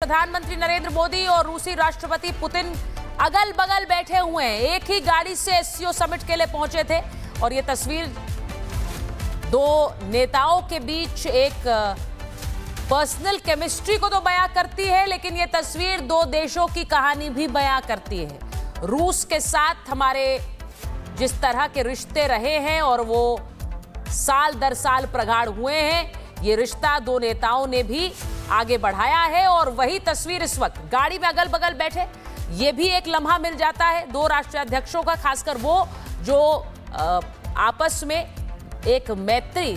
प्रधानमंत्री नरेंद्र मोदी और रूसी राष्ट्रपति पुतिन अगल बगल बैठे हुए हैं। एक ही गाड़ी से एससीओ समिट के लिए पहुंचे थे और ये तस्वीर दो नेताओं के बीच एक पर्सनल केमिस्ट्री को तो बयां करती है, लेकिन ये तस्वीर दो देशों की कहानी भी बयां करती है। रूस के साथ हमारे जिस तरह के रिश्ते रहे हैं और वो साल दर साल प्रगाढ़ हुए हैं, ये रिश्ता दो नेताओं ने भी आगे बढ़ाया है। और वही तस्वीर इस वक्त गाड़ी में अगल बगल बैठे, ये भी एक लम्हा मिल जाता है दो राष्ट्राध्यक्षों का, खासकर वो जो आपस में एक मैत्री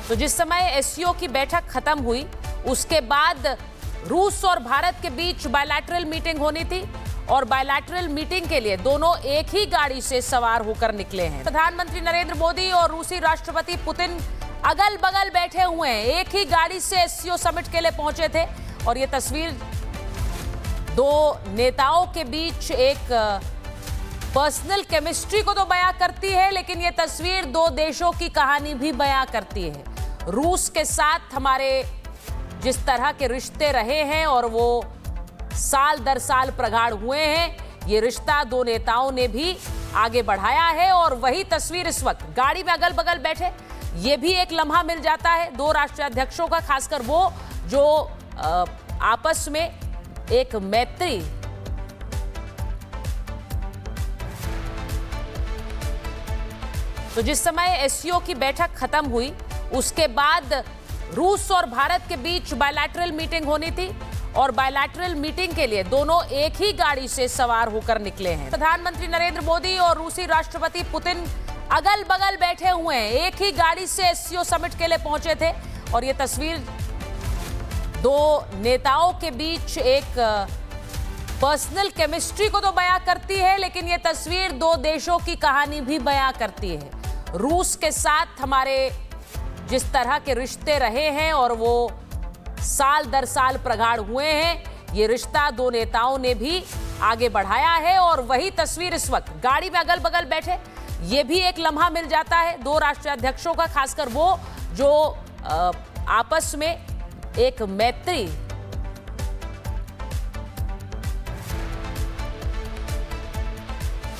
तो जिस समय एससीओ की बैठक खत्म हुई उसके बाद रूस और भारत के बीच बायलैटरल मीटिंग होनी थी और बायलैटरल मीटिंग के लिए दोनों एक ही गाड़ी से सवार होकर निकले हैं। प्रधानमंत्री नरेंद्र मोदी और रूसी राष्ट्रपति पुतिन अगल बगल बैठे हुए हैं। एक ही गाड़ी से एससीओ समिट के लिए पहुंचे थे और ये तस्वीर दो नेताओं के बीच एक पर्सनल केमिस्ट्री को तो बयां करती है, लेकिन ये तस्वीर दो देशों की कहानी भी बयां करती है। रूस के साथ हमारे जिस तरह के रिश्ते रहे हैं और वो साल दर साल प्रगाढ़ हुए हैं, ये रिश्ता दो नेताओं ने भी आगे बढ़ाया है। और वही तस्वीर इस वक्त गाड़ी में अगल बगल बैठे, ये भी एक लम्हा मिल जाता है दो राष्ट्राध्यक्षों का, खासकर वो जो आपस में एक मैत्री तो जिस समय एससीओ की बैठक खत्म हुई उसके बाद रूस और भारत के बीच बायलैटरल मीटिंग होनी थी और बायलैटरल मीटिंग के लिए दोनों एक ही गाड़ी से सवार होकर निकले हैं। प्रधानमंत्री नरेंद्र मोदी और रूसी राष्ट्रपति पुतिन अगल बगल बैठे हुए हैं। एक ही गाड़ी से एससीओ समिट के लिए पहुंचे थे और ये तस्वीर दो नेताओं के बीच एक पर्सनल केमिस्ट्री को तो बयां करती है, लेकिन ये तस्वीर दो देशों की कहानी भी बयां करती है। रूस के साथ हमारे जिस तरह के रिश्ते रहे हैं और वो साल दर साल प्रगाढ़ हुए हैं, ये रिश्ता दो नेताओं ने भी आगे बढ़ाया है। और वही तस्वीर इस वक्त गाड़ी में अगल बगल बैठे, ये भी एक लम्हा मिल जाता है दो राष्ट्राध्यक्षों का, खासकर वो जो आपस में एक मैत्री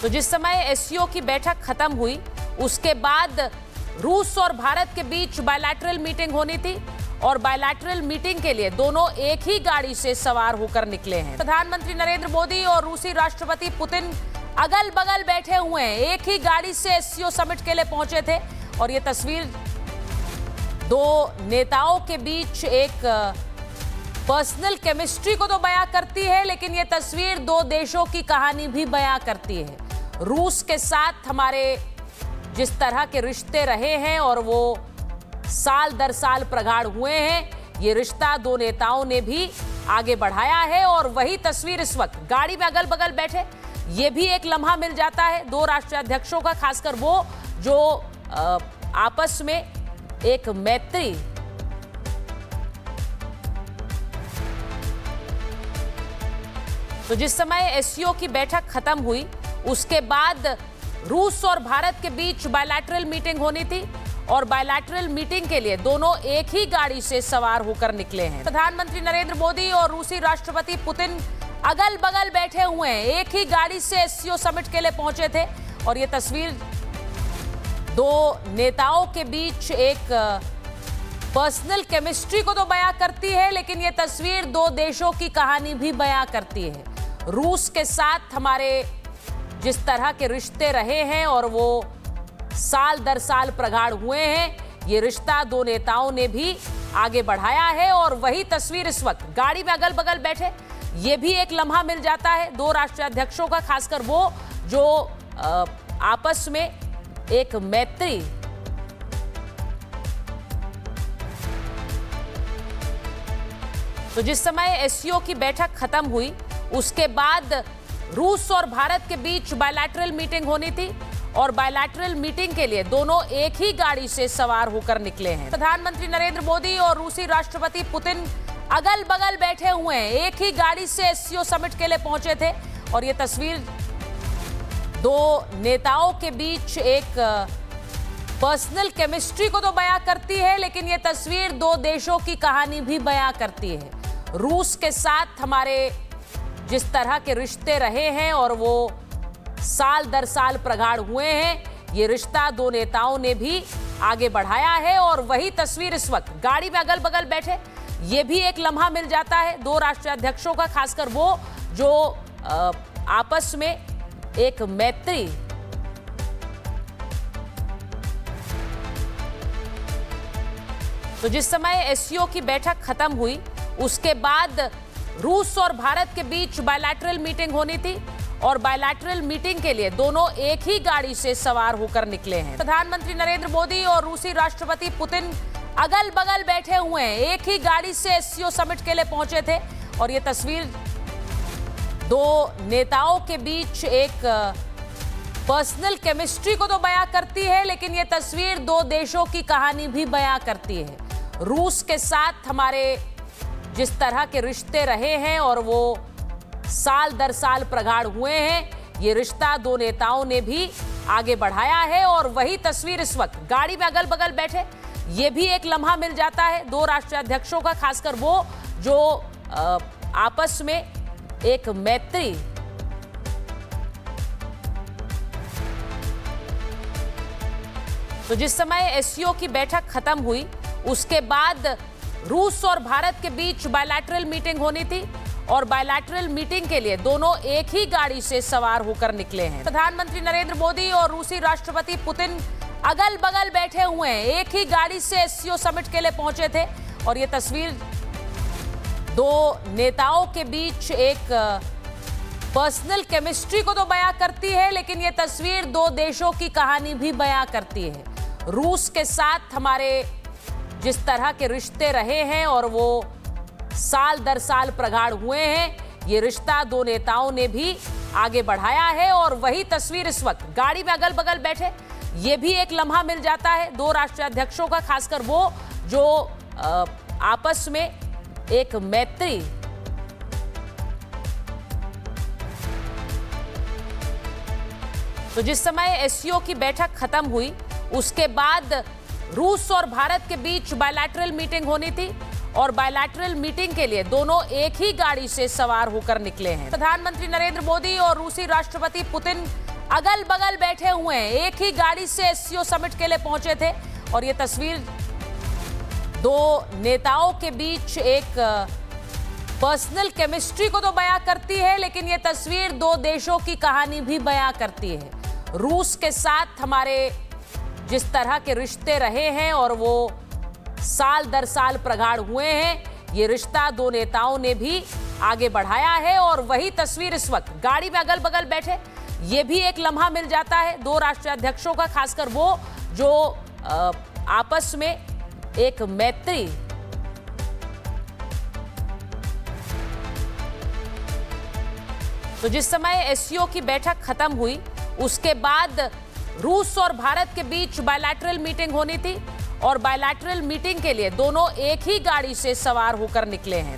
तो जिस समय एससीओ की बैठक खत्म हुई उसके बाद रूस और भारत के बीच बायलैटरल मीटिंग होनी थी और बायलैटरल मीटिंग के लिए दोनों एक ही गाड़ी से सवार होकर निकले हैं। प्रधानमंत्री नरेंद्र मोदी और रूसी राष्ट्रपति पुतिन अगल बगल बैठे हुए हैं। एक ही गाड़ी से एससीओ समिट के लिए पहुंचे थे और ये तस्वीर दो नेताओं के बीच एक पर्सनल केमिस्ट्री को तो बयां करती है, लेकिन ये तस्वीर दो देशों की कहानी भी बयां करती है। रूस के साथ हमारे जिस तरह के रिश्ते रहे हैं और वो साल दर साल प्रगाढ़ हुए हैं, ये रिश्ता दो नेताओं ने भी आगे बढ़ाया है। और वही तस्वीर इस वक्त गाड़ी में अगल बगल बैठे, ये भी एक लम्हा मिल जाता है दो राष्ट्राध्यक्षों का, खासकर वो जो आपस में एक मैत्री तो जिस समय एससीओ की बैठक खत्म हुई उसके बाद रूस और भारत के बीच बायलैटरल मीटिंग होनी थी और बायलैटरल मीटिंग के लिए दोनों एक ही गाड़ी से सवार होकर निकले हैं। प्रधानमंत्री नरेंद्र मोदी और रूसी राष्ट्रपति पुतिन अगल बगल बैठे हुए हैं। एक ही गाड़ी से एससीओ समिट के लिए पहुंचे थे और ये तस्वीर दो नेताओं के बीच एक पर्सनल केमिस्ट्री को तो बयां करती है, लेकिन ये तस्वीर दो देशों की कहानी भी बयां करती है। रूस के साथ हमारे जिस तरह के रिश्ते रहे हैं और वो साल दर साल प्रगाढ़ हुए हैं, ये रिश्ता दो नेताओं ने भी आगे बढ़ाया है। और वही तस्वीर इस वक्त गाड़ी में अगल बगल बैठे, ये भी एक लम्हा मिल जाता है दो राष्ट्राध्यक्षों का, खासकर वो जो आपस में एक मैत्री तो जिस समय एससीओ की बैठक खत्म हुई उसके बाद रूस और भारत के बीच बायलैटरल मीटिंग होनी थी और बायलैटरल मीटिंग के लिए दोनों एक ही गाड़ी से सवार होकर निकले हैं। प्रधानमंत्री नरेंद्र मोदी और रूसी राष्ट्रपति पुतिन अगल बगल बैठे हुए हैं। एक ही गाड़ी से एससीओ समिट के लिए पहुंचे थे और ये तस्वीर दो नेताओं के बीच एक पर्सनल केमिस्ट्री को तो बयां करती है, लेकिन ये तस्वीर दो देशों की कहानी भी बयां करती है। रूस के साथ हमारे जिस तरह के रिश्ते रहे हैं और वो साल दर साल प्रगाढ़ हुए हैं, ये रिश्ता दो नेताओं ने भी आगे बढ़ाया है। और वही तस्वीर इस वक्त गाड़ी में अगल बगल बैठे, ये भी एक लम्हा मिल जाता है दो राष्ट्राध्यक्षों का, खासकर वो जो आपस में एक मैत्री तो जिस समय एससीओ की बैठक खत्म हुई उसके बाद रूस और भारत के बीच बायलैटरल मीटिंग होनी थी और बायलैटरल मीटिंग के लिए दोनों एक ही गाड़ी से सवार होकर निकले हैं। प्रधानमंत्री नरेंद्र मोदी और रूसी राष्ट्रपति पुतिन अगल बगल बैठे हुए हैं, एक ही गाड़ी से एससीओ समिट के लिए पहुंचे थे। और ये तस्वीर दो नेताओं के बीच एक पर्सनल केमिस्ट्री को तो बयां करती है, लेकिन ये तस्वीर दो देशों की कहानी भी बयां करती है। रूस के साथ हमारे जिस तरह के रिश्ते रहे हैं और वो साल दर साल प्रगाढ़ हुए हैं, ये रिश्ता दो नेताओं ने भी आगे बढ़ाया है। और वही तस्वीर इस वक्त गाड़ी में अगल बगल बैठे, ये भी एक लम्हा मिल जाता है दो राष्ट्राध्यक्षों का, खासकर वो जो आपस में एक मैत्री तो जिस समय एससीओ की बैठक खत्म हुई उसके बाद रूस और भारत के बीच बायलैटरल मीटिंग होनी थी और बायलैटरल मीटिंग के लिए दोनों एक ही गाड़ी से सवार होकर निकले हैं। प्रधानमंत्री नरेंद्र मोदी और रूसी राष्ट्रपति पुतिन अगल बगल बैठे हुए हैं, एक ही गाड़ी से एससीओ समिट के लिए पहुंचे थे। और ये तस्वीर दो नेताओं के बीच एक पर्सनल केमिस्ट्री को तो बयां करती है, लेकिन ये तस्वीर दो देशों की कहानी भी बयां करती है। रूस के साथ हमारे जिस तरह के रिश्ते रहे हैं और वो साल दर साल प्रगाढ़ हुए हैं, ये रिश्ता दो नेताओं ने भी आगे बढ़ाया है। और वही तस्वीर इस वक्त गाड़ी में अगल बगल बैठे, ये भी एक लम्हा मिल जाता है दो राष्ट्राध्यक्षों का, खासकर वो जो आपस में एक मैत्री तो जिस समय एससीओ की बैठक खत्म हुई उसके बाद रूस और भारत के बीच बायलैटरल मीटिंग होनी थी और बायलैटरल मीटिंग के लिए दोनों एक ही गाड़ी से सवार होकर निकले हैं। प्रधानमंत्री नरेंद्र मोदी और रूसी राष्ट्रपति पुतिन अगल बगल बैठे हुए हैं, एक ही गाड़ी से एससीओ समिट के लिए पहुंचे थे। और ये तस्वीर दो नेताओं के बीच एक पर्सनल केमिस्ट्री को तो बयां करती है, लेकिन ये तस्वीर दो देशों की कहानी भी बयां करती है। रूस के साथ हमारे जिस तरह के रिश्ते रहे हैं और वो साल दर साल प्रगाढ़ हुए हैं, ये रिश्ता दो नेताओं ने भी आगे बढ़ाया है। और वही तस्वीर इस वक्त गाड़ी में अगल बगल बैठे, ये भी एक लम्हा मिल जाता है दो राष्ट्राध्यक्षों का, खासकर वो जो आपस में एक मैत्री तो जिस समय एससीओ की बैठक खत्म हुई उसके बाद रूस और भारत के बीच बायलैटरल मीटिंग होनी थी और बायलैटरल मीटिंग के लिए दोनों एक ही गाड़ी से सवार होकर निकले हैं।